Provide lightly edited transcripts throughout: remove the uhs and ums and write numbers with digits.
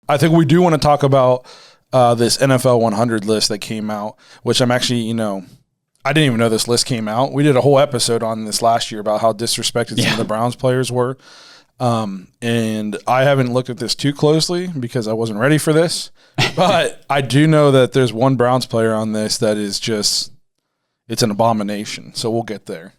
I think we do want to talk about this NFL 100 list that came out, which I'm actually, I didn't even know this list came out. We did a whole episode on this last year about how disrespected some of the Browns players were. And I haven't looked at this too closely because I wasn't ready for this. But I do know that there's one Browns player on this that is just, it's an abomination. So we'll get there.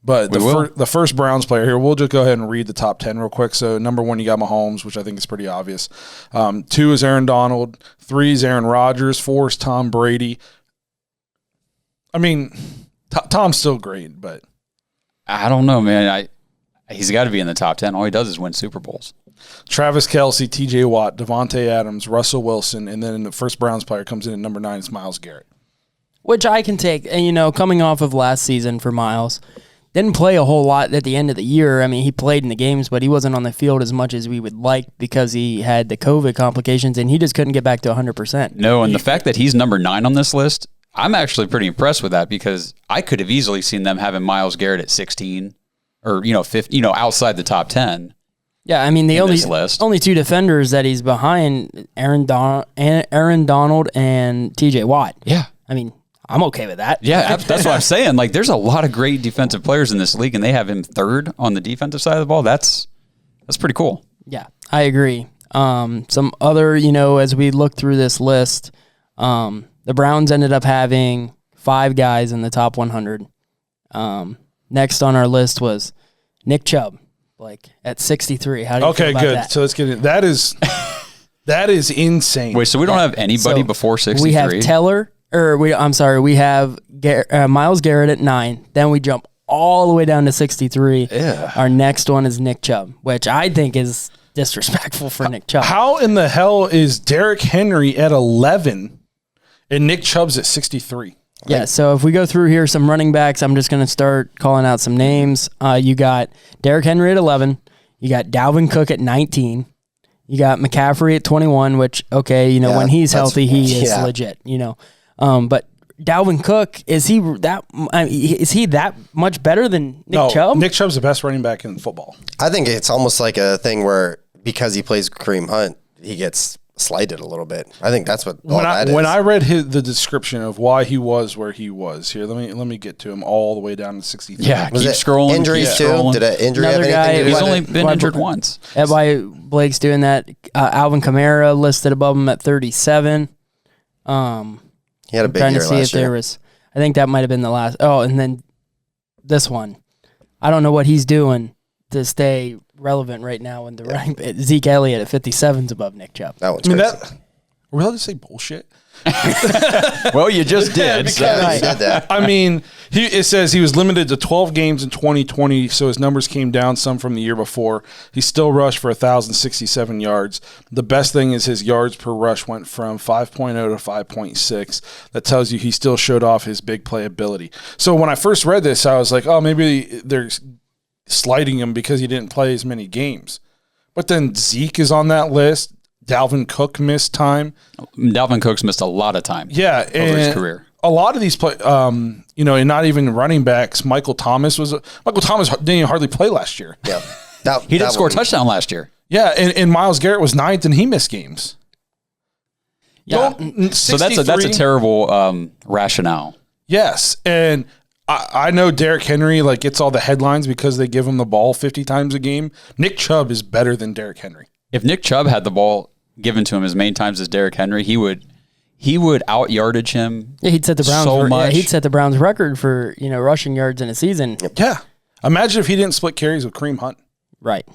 But the first Browns player here, we'll just go ahead and read the top 10 real quick. So number 1, you got Mahomes, which I think is pretty obvious. 2 is Aaron Donald. 3 is Aaron Rodgers. 4 is Tom Brady. I mean, Tom's still great, but I don't know, man. He's got to be in the top 10. All he does is win Super Bowls. Travis Kelce, TJ Watt, Devontae Adams, Russell Wilson, and then the first Browns player comes in at number 9 is Myles Garrett. Which I can take. And, coming off of last season for Myles, didn't play a whole lot at the end of the year. I mean, he played in the games, but he wasn't on the field as much as we would like because he had the COVID complications, and he just couldn't get back to 100%. No, and the fact that he's number 9 on this list, I'm actually pretty impressed with that because I could have easily seen them having Myles Garrett at 16 or 50, outside the top 10. Yeah, I mean the only 2 defenders that he's behind Aaron Donald and TJ Watt. Yeah, I mean I'm okay with that. Yeah, that's what I'm saying. Like there's a lot of great defensive players in this league, and they have him 3rd on the defensive side of the ball. That's pretty cool. Yeah, I agree. Some other as we look through this list. The Browns ended up having 5 guys in the top 100. Next on our list was Nick Chubb, at 63. How do you feel about good. that? So let's get it. That is insane. Wait, so we don't have anybody before 63? We have we have Myles Garrett at 9. Then we jump all the way down to 63. Yeah. Our next one is Nick Chubb, which I think is disrespectful for Nick Chubb. How in the hell is Derrick Henry at 11 and Nick Chubb's at 63? Yeah, so if we go through here some running backs, I'm just going to start calling out some names. You got Derrick Henry at 11. You got Dalvin Cook at 19. You got McCaffrey at 21, which, when he's healthy, he is legit, But Dalvin Cook, is he that much better than Nick Chubb? Nick Chubb's the best running back in football. I think it's almost like a thing where because he plays Kareem Hunt, he gets slighted a little bit. I think that's what when I read the description of why he was where he was here. Let me get to him all the way down to 63. Yeah, keep scrolling. Injuries too. Did an injury have anything to do with it? He's only been injured once. That's why Blake's doing that. Alvin Kamara listed above him at 37. He had a big trying year to see last if year. there was. I think that might have been the last. Oh, and then this one. I don't know what he's doing to stay relevant right now in the running. Zeke Elliott at 57 is above Nick Chubb. That one's crazy. Are we allowed to say bullshit? Well, you just did. You said that. I mean, it says he was limited to 12 games in 2020, so his numbers came down some from the year before. He still rushed for 1,067 yards. The best thing is his yards per rush went from 5.0 to 5.6. That tells you he still showed off his big play ability. So when I first read this, I was like, oh, maybe they're slighting him because he didn't play as many games. But then Zeke is on that list. Dalvin Cook missed time. Dalvin Cook's missed a lot of time. Yeah, over his career. A lot of these play, and not even running backs. Michael Thomas didn't even hardly play last year. Yeah, he didn't score a touchdown last year. Yeah, and Myles Garrett was 9th, and he missed games. Yeah, so that's a terrible rationale. Yes, and I know Derrick Henry gets all the headlines because they give him the ball 50 times a game. Nick Chubb is better than Derrick Henry. If Nick Chubb had the ball given to him as many times as Derrick Henry, he would out yardage him. Yeah, he'd set the Browns so much. Yeah, he'd set the Browns record for rushing yards in a season. Yeah, imagine if he didn't split carries with Kareem Hunt. Right.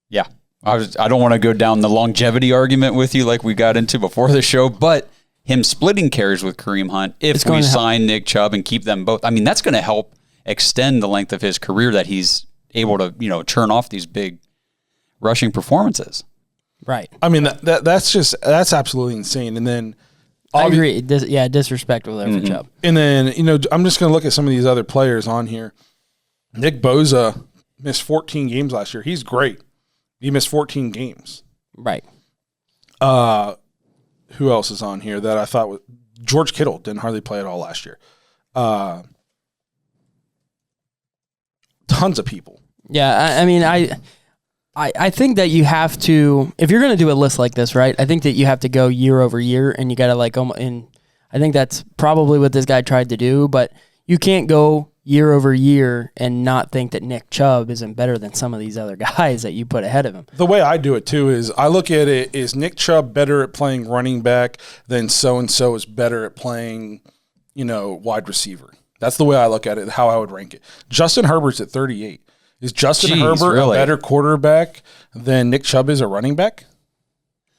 Yeah, I don't want to go down the longevity argument with you like we got into before the show, but him splitting carries with Kareem Hunt, if we sign Nick Chubb and keep them both, I mean, that's going to help extend the length of his career that he's able to churn off these big rushing performances. Right. I mean, that's absolutely insane. And then I agree. Disrespectful there for Chubb. And then, I'm just going to look at some of these other players on here. Nick Bosa missed 14 games last year. He's great. He missed 14 games. Right. Who else is on here that I thought was George Kittle didn't hardly play at all last year. Tons of people. Yeah, I mean, I think that you have to, if you're going to do a list like this, right? I think that you have to go year over year, and you got to like, and I think that's probably what this guy tried to do, but you can't go year over year and not think that Nick Chubb isn't better than some of these other guys that you put ahead of him. The way I do it too is I look at it, is Nick Chubb better at playing running back than so-and-so is better at playing, wide receiver? That's the way I look at it, how I would rank it. Justin Herbert's at 38. Is Justin Herbert really a better quarterback than Nick Chubb is a running back?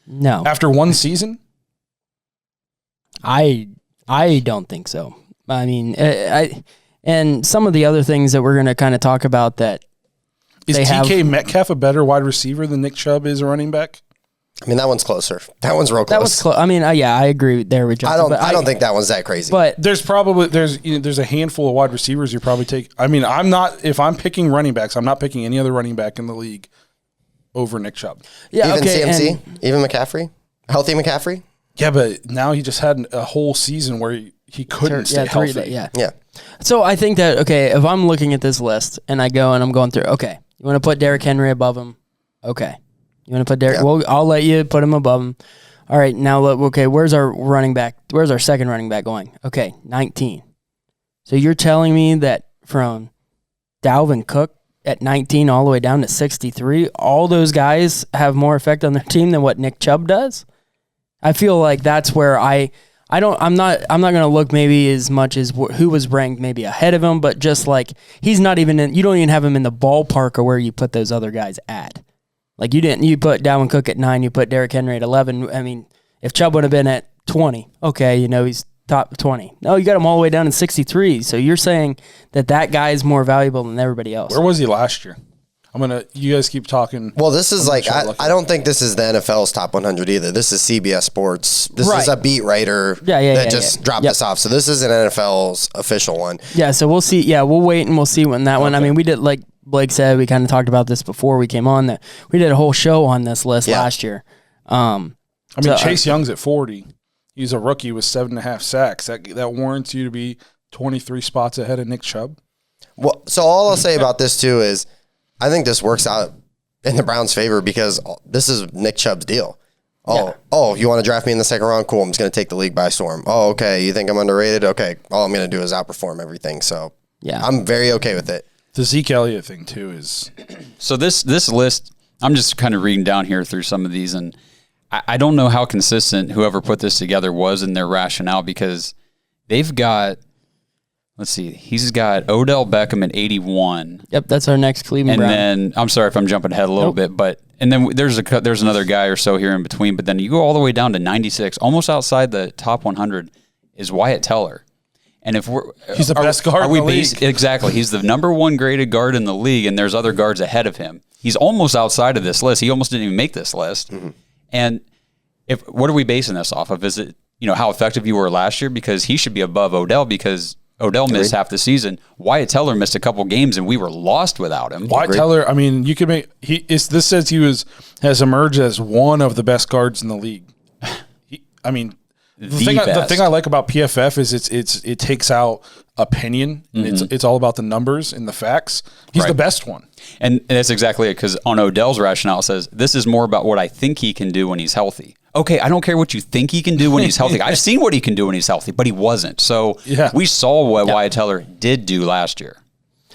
No. After one season? I don't think so. I mean, and some of the other things that we're going to kind of talk about that is DK Metcalf a better wide receiver than Nick Chubb is a running back? I mean, that one's closer. That one's real close. That was close. I mean, yeah, I agree there with Justin. I don't think that one's that crazy. But there's a handful of wide receivers you probably take. I mean, if I'm picking running backs, I'm not picking any other running back in the league over Nick Chubb. Yeah, even CMC, even McCaffrey, healthy McCaffrey. Yeah, but now he just had a whole season where he couldn't stay healthy. Yeah. So I think that, if I'm looking at this list and I'm going through, you want to put Derrick Henry above him? Okay. You want to put Derrick? Yeah. Well, I'll let you put him above him. All right, now look. Where's our running back? Where's our second running back going? 19. So you're telling me that from Dalvin Cook at 19 all the way down to 63, all those guys have more effect on their team than what Nick Chubb does? I feel like that's where I'm not going to look maybe as much as who was ranked maybe ahead of him, but just like he's not even in, you don't even have him in the ballpark of where you put those other guys at. Like you put Dalvin Cook at 9, you put Derrick Henry at 11. I mean, if Chubb would have been at 20, he's top 20. No, you got him all the way down to 63. So you're saying that guy is more valuable than everybody else. Where was he last year? You guys keep talking. Well, this is I don't think this is the NFL's top 100 either. This is CBS Sports. This is a beat writer that just dropped this off. So this is an NFL's official one. Yeah, so we'll see. Yeah, we'll wait and we'll see when that one. I mean, we did, like Blake said, we kind of talked about this before we came on, that we did a whole show on this list last year. Chase Young's at 40. He's a rookie with 7.5 sacks. That warrants you to be 23 spots ahead of Nick Chubb. Well, so all I'll say about this too is I think this works out in the Browns' favor because this is Nick Chubb's deal. Oh, you want to draft me in the second round? Cool. I'm just going to take the league by storm. Oh, okay. You think I'm underrated? Okay. All I'm going to do is outperform everything. So I'm very okay with it. The Zeke Elliott thing too is. So this list, I'm just kind of reading down here through some of these, and I don't know how consistent whoever put this together was in their rationale, because they've got, let's see, he's got Odell Beckham at 81. Yep, that's our next Cleveland Brown. And then, I'm sorry if I'm jumping ahead a little bit, and then there's another guy or so here in between, but then you go all the way down to 96, almost outside the top 100 is Wyatt Teller. And if he's the best guard in the league. Exactly. He's the number 1 graded guard in the league, and there's other guards ahead of him. He's almost outside of this list. He almost didn't even make this list. Mm-hmm. And what are we basing this off of? Is it, how effective you were last year? Because he should be above Odell, because Odell missed half the season. Wyatt Teller missed a couple games, and we were lost without him. Wyatt Teller, I mean, you could make this says he has emerged as one of the best guards in the league. The thing I like about PFF is it takes out opinion. Mm-hmm. It's all about the numbers and the facts. He's the best one. And that's exactly it, because on Odell's rationale, it says, this is more about what I think he can do when he's healthy. Okay, I don't care what you think he can do when he's healthy. I've seen what he can do when he's healthy, but he wasn't. So we saw what Wyatt Teller did do last year.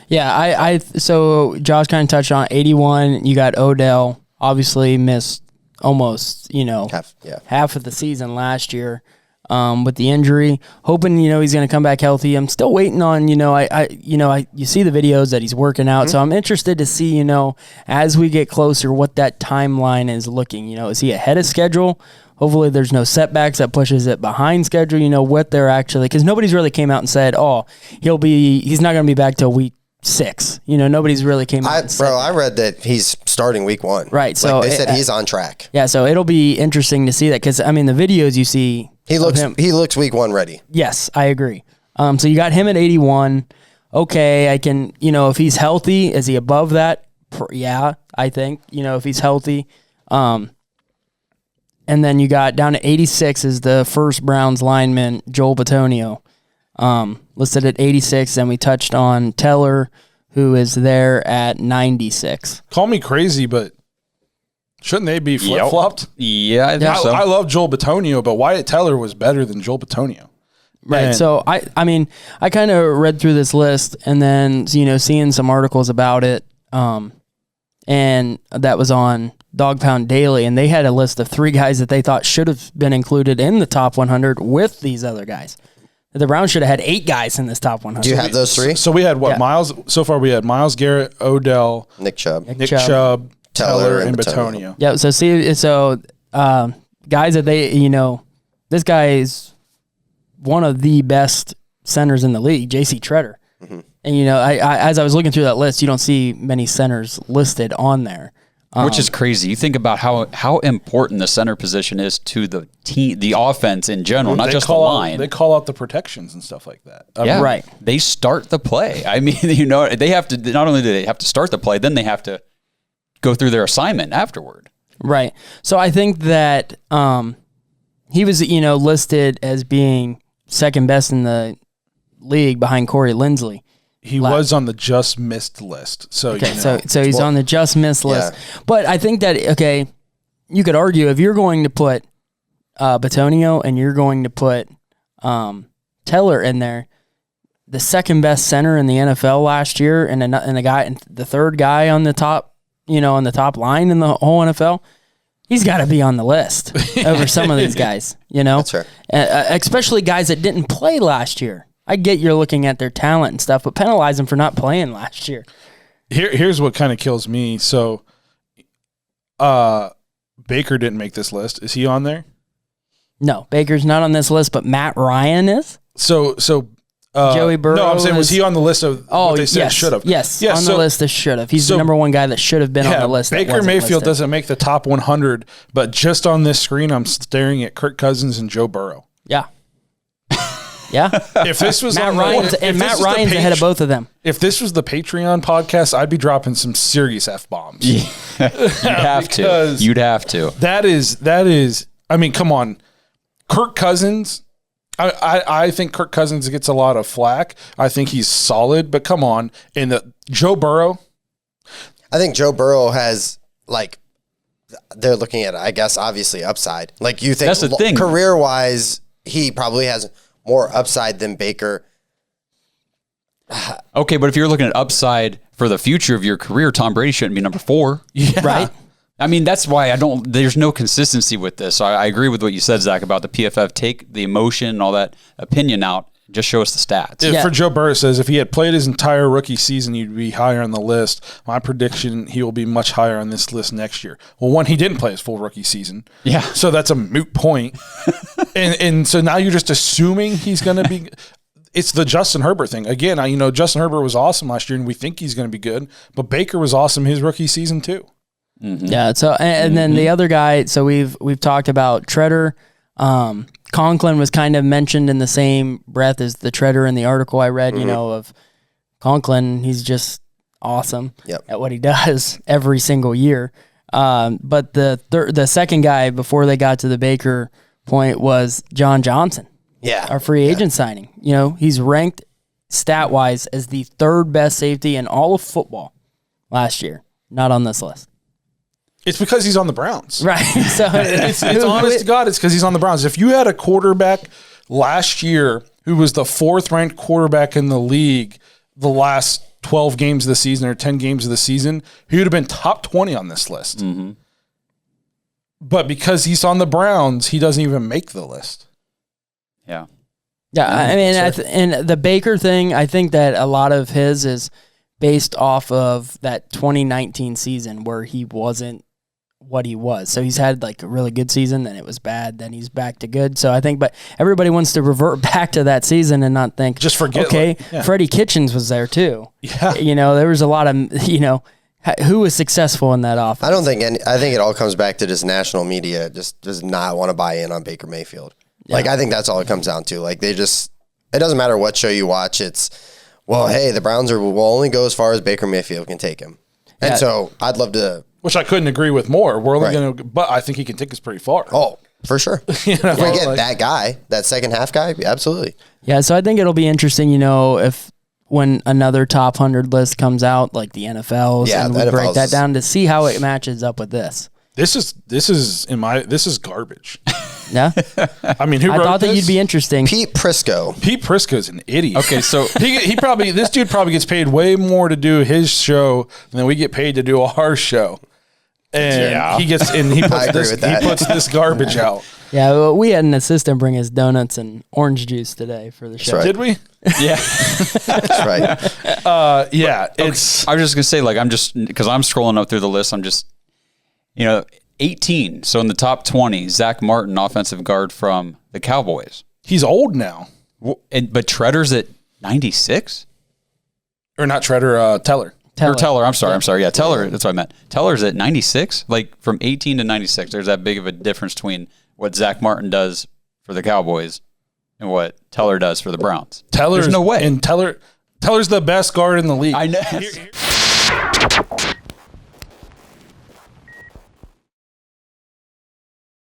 Yeah, so Josh kind of touched on 81. You got Odell, obviously missed almost, half of the season last year with the injury. Hoping, he's going to come back healthy. I'm still waiting on, you see the videos that he's working out. Mm-hmm. So I'm interested to see, as we get closer, what that timeline is looking. Is he ahead of schedule? Hopefully there's no setbacks that pushes it behind schedule. What they're actually, because nobody's really came out and said, he's not going to be back till week 6. Nobody's really came out and said I read that he's starting week 1. Right. So they said he's on track. Yeah. So it'll be interesting to see that, because the videos you see, he looks week 1 ready. Yes, I agree. So you got him at 81. Okay, I can, if he's healthy, is he above that? Yeah, I think, if he's healthy. And then you got down to 86 is the first Browns lineman, Joel Bitonio, listed at 86. Then we touched on Teller, who is there at 96. Call me crazy, but Shouldn't they be flip-flopped? Yeah, I think so. I love Joel Bitonio, but Wyatt Teller was better than Joel Bitonio. Right. And so I mean, I kind of read through this list and then, seeing some articles about it. And that was on Dog Pound Daily, and they had a list of 3 guys that they thought should have been included in the top 100 with these other guys. The Browns should have had 8 guys in this top 100. Do you have those 3? So we had Yeah. Miles. So far, we had Miles Garrett, Odell, Nick Chubb. Nick Chubb, Teller, and Bitonio. Yeah. So guys that they, this guy is one of the best centers in the league, J.C. Tretter. Mm-hmm. And, as I was looking through that list, you don't see many centers listed on there. Which is crazy. You think about how important the center position is to the team, the offense in general, not just the line. They call out the protections and stuff like that. Yeah, right. They start the play. I mean, they have to, not only do they have to start the play, then they have to go through their assignment afterward. Right. So I think that he was, listed as being second best in the league behind Corey Linsley. He was on the just missed list. So, okay, so he's on the just missed list. Yeah. But I think that, you could argue if you're going to put Bitonio and you're going to put Teller in there, the second best center in the NFL last year and the third guy on the top, on the top line in the whole NFL, he's got to be on the list over some of these guys, That's right. Especially guys that didn't play last year. I get you're looking at their talent and stuff, but penalize them for not playing last year. Here's what kind of kills me. So, Baker didn't make this list. Is he on there? No, Baker's not on this list, but Matt Ryan is. So Joey Burrow. No, I'm saying was he on the list of what they said should have? Yes, on the list of should have. He's the number one guy that should have been on the list. Baker Mayfield doesn't make the top 100, but just on this screen, I'm staring at Kirk Cousins and Joe Burrow. Yeah. Yeah. If this was Matt Ryan's ahead of both of them. If this was the Patreon podcast, I'd be dropping some serious F-bombs. You'd have to. You'd have to. That is. I mean, come on, Kirk Cousins. I think Kirk Cousins gets a lot of flack. I think he's solid, but come on, Joe Burrow. I think Joe Burrow has they're looking at, I guess, obviously upside. Like you think that's the thing. Career-wise, he probably has more upside than Baker. Okay, but if you're looking at upside for the future of your career, Tom Brady shouldn't be number 4. Yeah. Right? I mean, that's why there's no consistency with this. So I agree with what you said, Zach, about the PFF. Take the emotion and all that opinion out. Just show us the stats. For Joe Burrow says, if he had played his entire rookie season, he'd be higher on the list. My prediction, he will be much higher on this list next year. Well, one, he didn't play his full rookie season. Yeah. So that's a moot point. and so now you're just assuming he's going to be – it's the Justin Herbert thing. Again, Justin Herbert was awesome last year, and we think he's going to be good. But Baker was awesome his rookie season too. Mm-hmm. Yeah. So and then the other guy. So we've talked about Tretter. Conklin was kind of mentioned in the same breath as the Tretter in the article I read. Of Conklin, he's just awesome at what he does every single year. But the second guy before they got to the Baker point was John Johnson. Yeah, our free agent signing. He's ranked stat wise as the third best safety in all of football last year. Not on this list. It's because he's on the Browns. Right. So it's honest to God, it's because he's on the Browns. If you had a quarterback last year who was the 4th ranked quarterback in the league the last 12 games of the season or 10 games of the season, he would have been top 20 on this list. Mm-hmm. But because he's on the Browns, he doesn't even make the list. Yeah. Yeah. I mean, and the Baker thing, I think that a lot of his is based off of that 2019 season where he wasn't what he was. So he's had a really good season, then it was bad, then he's back to good. So I think, but everybody wants to revert back to that season and not think, just forget. Okay, Freddie Kitchens was there too. Yeah. There was a lot of, who was successful in that offense. I think it all comes back to just national media just does not want to buy in on Baker Mayfield. Yeah. I think that's all it comes down to. It doesn't matter what show you watch. It's, hey, the Browns will only go as far as Baker Mayfield can take him. And so I'd love to. Which I couldn't agree with more. We're only going to, but I think he can take us pretty far. Oh, for sure. If we get that guy, that second half guy, absolutely. Yeah, so I think it'll be interesting, if when another top 100 list comes out, like the NFL's, and we break that down to see how it matches up with this. This is garbage. Yeah, I mean, who I wrote thought that this? you'd be interesting. Pete Prisco. Pete Prisco's an idiot. Okay, so this dude probably gets paid way more to do his show than we get paid to do our show. And he puts this garbage out. Yeah, well, we had an assistant bring us donuts and orange juice today for the show. right. Did we? yeah. That's right. Yeah, it's. I was just gonna say, like, I'm just because I'm scrolling up through the list. I'm just, 18. So in the top 20, Zach Martin, offensive guard from the Cowboys. He's old now. But Treader's at 96? Or not Treader, Teller. Or Teller, I'm sorry. Yeah, Teller, that's what I meant. Teller's at 96? Like, from 18 to 96, there's that big of a difference between what Zach Martin does for the Cowboys and what Teller does for the Browns. There's no way. And Teller's the best guard in the league. I know.